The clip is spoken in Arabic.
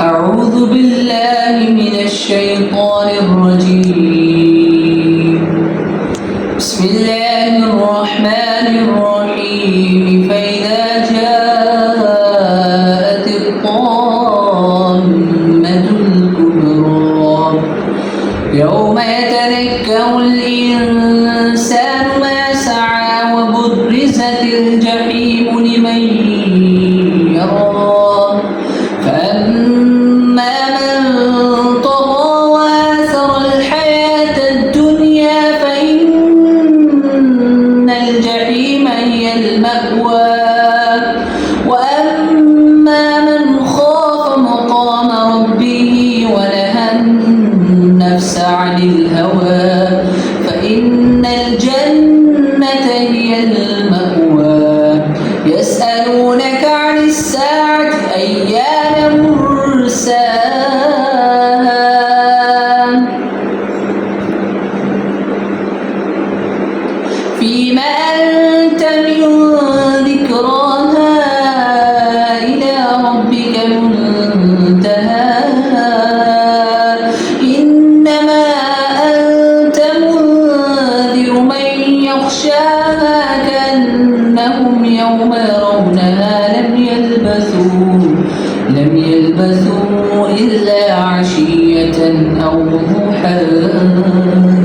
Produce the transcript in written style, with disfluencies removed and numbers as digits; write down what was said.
أعوذ بالله من الشيطان الرجيم بسم الله الرحمن الرحيم فإذا جاءت الطامة الكبرى يوم يتذكر الإنسان ما سعى وبرزت الجحيم لمن يرى فأما من طغى وآثر الحياة الدنيا فإن الجحيم هي المأوى وأما من خاف مقام ربه ونهى النفس عن الهوى فإن الجنة هي المأوى يسألونك عن الساعة أيان مرساها فيما أنت من ذكراها إلى ربك منتهاها إنما أنت منذر من يخشاها كأنهم يوم يرونها لم يلبثوا إلا عشية أو ضحاها